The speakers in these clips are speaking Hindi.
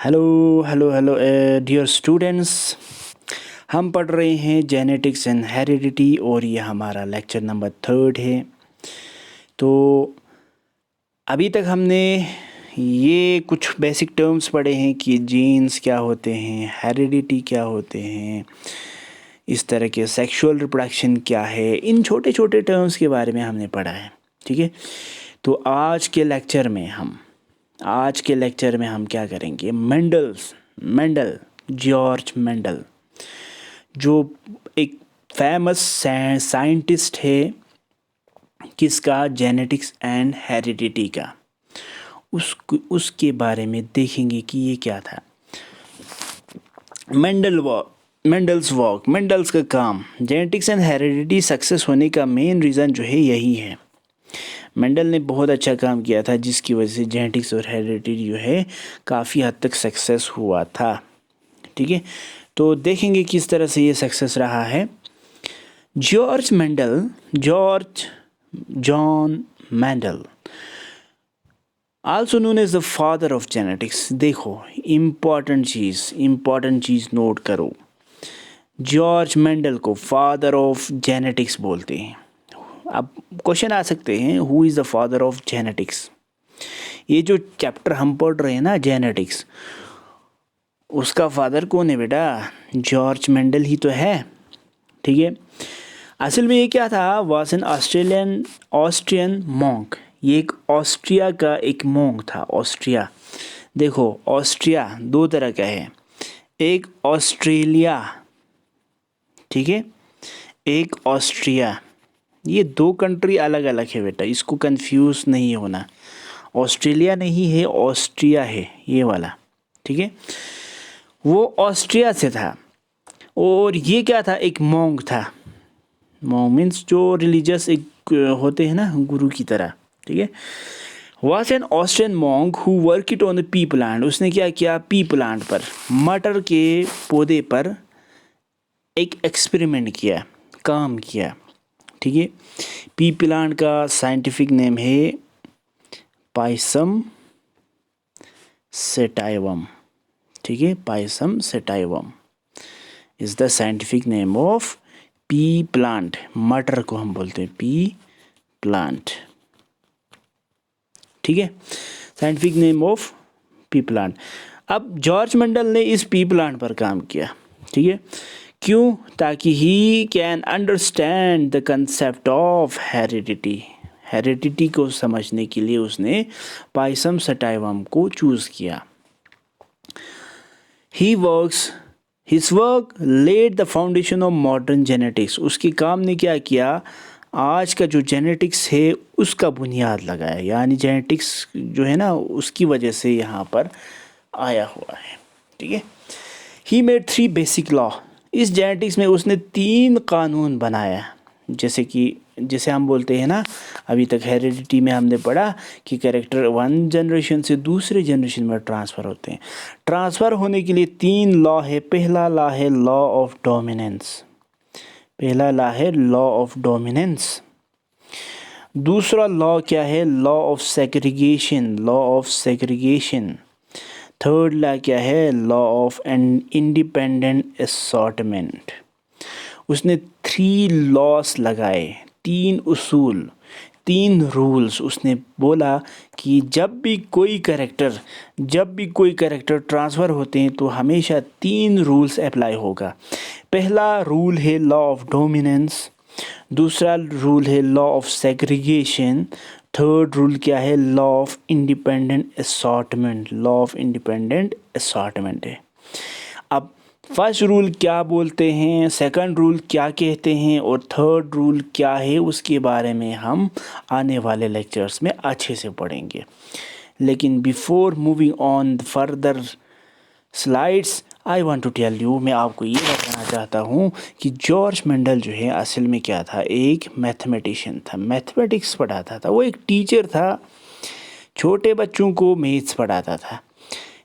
Hello hello hello dear students. हम पढ़ रहे हैं जेनेटिक्स एंड हेरिडिटी और ये हमारा लेक्चर नंबर 3 है। तो अभी तक हमने ये कुछ बेसिक टर्म्स पढ़े हैं कि जीन्स क्या होते हैं, हेरिडिटी क्या होते हैं, इस तरह के सेक्सुअल रिप्रोडक्शन क्या है। इन छोटे छोटे टर्म्स के बारे में हमने पढ़ा है। ठीक है, तो आज के लेक्चर में हम क्या करेंगे, मेंडल जॉर्ज मेंडल, जो एक फेमस साइंटिस्ट है, किसका, जेनेटिक्स एंड हेरिडिटी का। उसके बारे में देखेंगे कि ये क्या था। मेंडल्स का काम, जेनेटिक्स एंड हेरिडिटी सक्सेस होने का मेन रीज़न जो है यही है। मेंडल ने बहुत अच्छा काम किया था जिसकी वजह से जेनेटिक्स और हेरिडिटी जो है काफ़ी हद तक सक्सेस हुआ था। ठीक है, तो देखेंगे किस तरह से ये सक्सेस रहा है। George John Mendel, also known as the father of genetics. देखो, इम्पॉर्टेंट चीज़ नोट करो। जॉर्ज मेंडल को फादर ऑफ जेनेटिक्स बोलते हैं। अब क्वेश्चन आ सकते हैं, who is the father of genetics. ये जो चैप्टर हम पढ़ रहे हैं ना, जेनेटिक्स, उसका फादर कौन है बेटा? जॉर्ज मेंडल ही तो है। ठीक है, असल में ये क्या था, वॉज एन ऑस्ट्रियन मॉन्क। ये एक ऑस्ट्रिया का एक मॉन्क था। ऑस्ट्रिया, देखो ऑस्ट्रिया दो तरह का है, एक ऑस्ट्रेलिया, ठीक है, एक ऑस्ट्रिया। ये दो कंट्री अलग अलग है बेटा, इसको कंफ्यूज नहीं होना। ऑस्ट्रेलिया नहीं है, ऑस्ट्रिया है ये वाला। ठीक है, वो ऑस्ट्रिया से था और ये क्या था, एक मॉन्क था। मॉन्क मीन्स जो रिलीजियस एक होते हैं ना, गुरु की तरह। ठीक है, was an Austrian monk who work it on the P plant. उसने क्या किया, पी प्लांट पर, मटर के पौधे पर एक एक्सपेरिमेंट किया, काम किया। ठीक है, पी प्लांट का साइंटिफिक नेम है पाइसम सेटाइवम। ठीक है, Pisum sativum is the scientific name of P plant. मटर को हम बोलते हैं पी प्लांट। ठीक है, scientific name of P plant. अब जॉर्ज मेंडल ने इस पी प्लांट पर काम किया। ठीक है, क्यों? ताकि he can understand the concept of heredity को समझने के लिए उसने पाइसम सटाइवम को चूज़ किया। His work laid the foundation of modern genetics. उसके काम ने क्या किया, आज का जो जेनेटिक्स है उसका बुनियाद लगाया। यानी जेनेटिक्स जो है ना, उसकी वजह से यहाँ पर आया हुआ है। ठीक है, ही मेड 3 बेसिक लॉ। इस जेनेटिक्स में उसने 3 कानून बनाया। जैसे हम बोलते हैं ना, अभी तक हेरिडिटी में हमने पढ़ा कि कैरेक्टर 1 जनरेशन से दूसरे जनरेशन में ट्रांसफ़र होते हैं। ट्रांसफ़र होने के लिए 3 लॉ है। पहला लॉ है लॉ ऑफ डोमिनेंस। दूसरा लॉ क्या है, law of segregation. Third law क्या है, लॉ ऑफ इंडिपेंडेंट असॉर्टमेंट। उसने 3 लॉस लगाए, 3 उसूल, 3 रूल्स। उसने बोला कि जब भी कोई कैरेक्टर ट्रांसफ़र होते हैं तो हमेशा 3 रूल्स अप्लाई होगा। पहला रूल है लॉ ऑफ डोमिनेंस, दूसरा रूल है law of segregation, third rule क्या है, लॉ ऑफ इंडिपेंडेंट असॉर्टमेंट है। अब फर्स्ट रूल क्या बोलते हैं, सेकंड रूल क्या कहते हैं और थर्ड रूल क्या है, उसके बारे में हम आने वाले लेक्चर्स में अच्छे से पढ़ेंगे। लेकिन before moving on further slides, I want to tell you, मैं आपको ये बताना चाहता हूँ कि जॉर्ज मेंडल जो है असल में क्या था, एक मैथमेटिशियन था, मैथमेटिक्स पढ़ाता था। वो एक टीचर था, छोटे बच्चों को मैथ्स पढ़ाता था।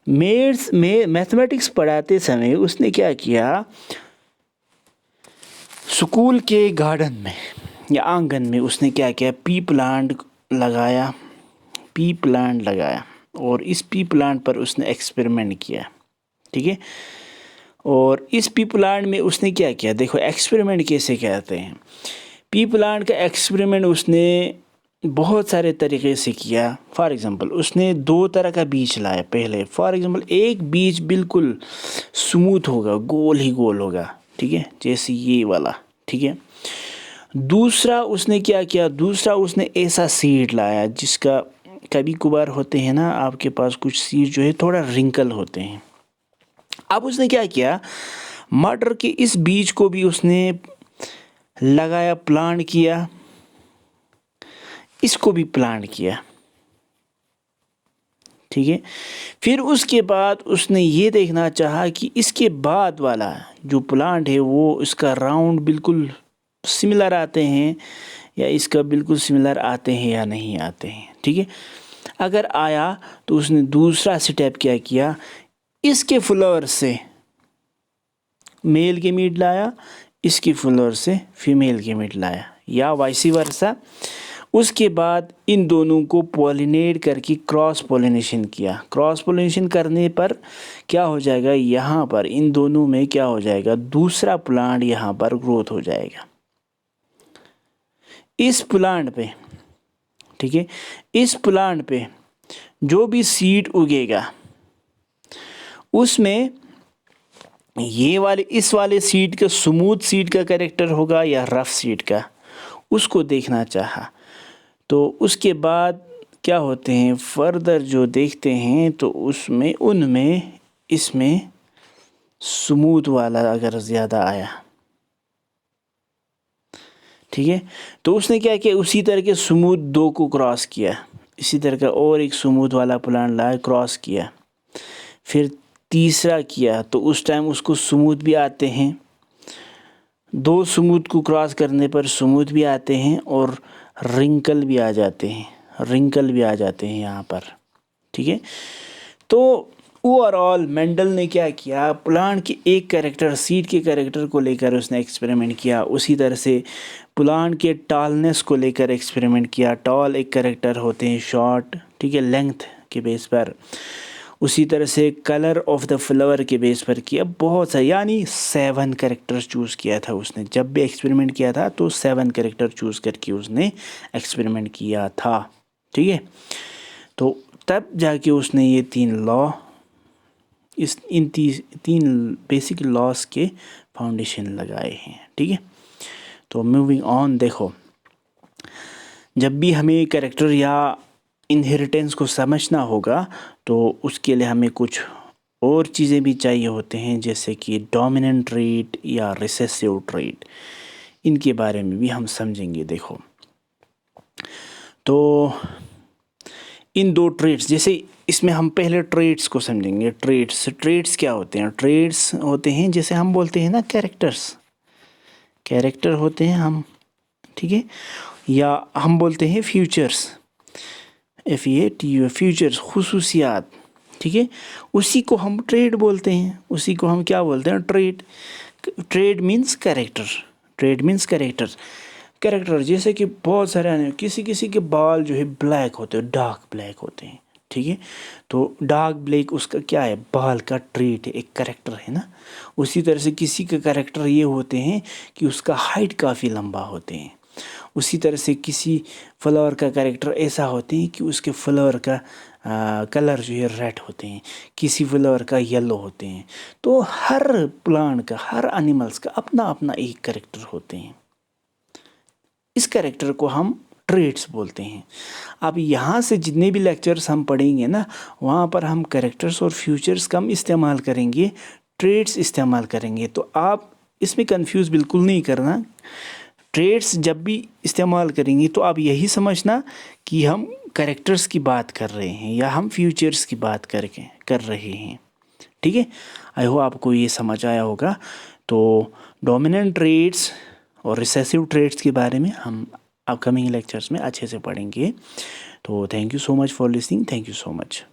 मैथमेटिक्स पढ़ाते समय उसने क्या किया, स्कूल के गार्डन में या आंगन में उसने क्या किया, पी प्लांट लगाया। और इस पी प्लांट पर उसने एक्सपेरिमेंट किया, ठीक है। और इस पी प्लांट में उसने क्या किया, देखो एक्सपेरिमेंट कैसे कहते हैं। पी प्लांट का एक्सपेरिमेंट उसने बहुत सारे तरीके से किया। फॉर एग्ज़ाम्पल उसने दो तरह का बीज लाया पहले। फॉर एग्ज़ाम्पल एक बीज बिल्कुल स्मूथ होगा, गोल ही गोल होगा, ठीक है, जैसे ये वाला, ठीक है। दूसरा उसने क्या किया, दूसरा उसने ऐसा सीड लाया जिसका कभी कभार होते हैं ना आपके पास कुछ सीड जो है थोड़ा रिंकल होते हैं। अब उसने क्या किया, मटर के इस बीज को भी उसने लगाया, प्लांट किया, इसको भी प्लांट किया, ठीक है। फिर उसके बाद उसने ये देखना चाहा कि इसके बाद वाला जो प्लांट है वो इसका राउंड बिल्कुल सिमिलर आते हैं या इसका बिल्कुल सिमिलर आते हैं या नहीं आते हैं, ठीक है। अगर आया तो उसने दूसरा स्टेप क्या किया, इसके फ्लावर से मेल के मीट लाया, इसकी फ्लावर से फीमेल के मीट लाया, या वाइसी वर्सा। उसके बाद इन दोनों को पॉलिनेट करके क्रॉस पॉलिनेशन किया। क्रॉस पॉलिनेशन करने पर क्या हो जाएगा, यहाँ पर इन दोनों में क्या हो जाएगा, दूसरा प्लांट यहाँ पर ग्रोथ हो जाएगा इस प्लांट पे, ठीक है। इस प्लांट पे जो भी सीड उगेगा उसमें ये वाले इस वाले सीड का स्मूथ सीड का कैरेक्टर होगा या रफ सीड का, उसको देखना चाहा। तो उसके बाद क्या होते हैं फर्दर जो देखते हैं तो उसमें उनमें इसमें स्मूथ वाला अगर ज़्यादा आया, ठीक है, तो उसने क्या किया, उसी तरह के स्मूथ दो को क्रॉस किया, इसी तरह का और एक स्मूथ वाला प्लांट लाया, क्रॉस किया, फिर तीसरा किया तो उस टाइम उसको स्मूथ भी आते हैं। दो स्मूथ को क्रॉस करने पर स्मूथ भी आते हैं और रिंकल भी आ जाते हैं, रिंकल भी आ जाते हैं यहाँ पर, ठीक है। तो ओवरऑल मेंडल ने क्या किया, प्लांट के एक कैरेक्टर सीड के कैरेक्टर को लेकर उसने एक्सपेरिमेंट किया। उसी तरह से प्लांट के टॉलनेस को लेकर एक्सपेरिमेंट किया। टॉल एक कैरेक्टर होते हैं, शॉर्ट, ठीक है, लेंथ के बेस पर। उसी तरह से कलर ऑफ द फ्लावर के बेस पर किया। बहुत सारे यानी 7 कैरेक्टर्स चूज़ किया था उसने। जब भी एक्सपेरिमेंट किया था तो 7 कैरेक्टर चूज़ करके उसने एक्सपेरिमेंट किया था, ठीक है। तो तब जाके उसने ये 3 लॉ इन तीन बेसिक लॉस के फाउंडेशन लगाए हैं, ठीक है। तो मूविंग ऑन, देखो जब भी हमें कैरेक्टर या इनहेरिटेंस को समझना होगा तो उसके लिए हमें कुछ और चीज़ें भी चाहिए होते हैं, जैसे कि डोमिनेंट ट्रेट या रिसेसिव ट्रेट। इनके बारे में भी हम समझेंगे। देखो तो इन दो ट्रेट्स, जैसे इसमें हम पहले ट्रेट्स को समझेंगे। ट्रेट्स क्या होते हैं, ट्रेट्स होते हैं जैसे हम बोलते हैं ना कैरेक्टर होते हैं हम, ठीक है, या हम बोलते हैं फ्यूचर्स, FEATUR फ्यूचर्स, खुसूसियात, ठीक है। उसी को हम ट्रेड बोलते हैं, उसी को हम क्या बोलते हैं, trade means character. Trade means character जैसे कि बहुत सारे किसी के बाल जो है ब्लैक होते हैं, डार्क ब्लैक होते हैं, ठीक है। तो डार्क ब्लैक उसका क्या है, बाल का ट्रेट है, एक कैरेक्टर है ना। उसी तरह से किसी का कैरेक्टर ये होते हैं कि उसका हाइट काफ़ी लंबा होते हैं। उसी तरह से किसी फ्लावर का कैरेक्टर ऐसा होते हैं कि उसके फ्लावर का कलर जो है रेड होते हैं, किसी फ्लावर का येलो होते हैं। तो हर प्लांट का, हर एनिमल्स का अपना अपना एक कैरेक्टर होते हैं। इस कैरेक्टर को हम ट्रेट्स बोलते हैं। अब यहाँ से जितने भी लेक्चर्स हम पढ़ेंगे ना, वहाँ पर हम कैरेक्टर्स और फ्यूचर्स कम इस्तेमाल करेंगे, ट्रेट्स इस्तेमाल करेंगे। तो आप इसमें कंफ्यूज बिल्कुल नहीं करना। ट्रेट्स जब भी इस्तेमाल करेंगे तो आप यही समझना कि हम कैरेक्टर्स की बात कर रहे हैं या हम फ्यूचर्स की बात कर रहे हैं, ठीक है। आई होप आपको ये समझ आया होगा। तो डोमिनेंट ट्रेट्स और रिसेसिव ट्रेट्स के बारे में हम अपकमिंग लेक्चर्स में अच्छे से पढ़ेंगे। तो thank you so much for listening, thank you so much.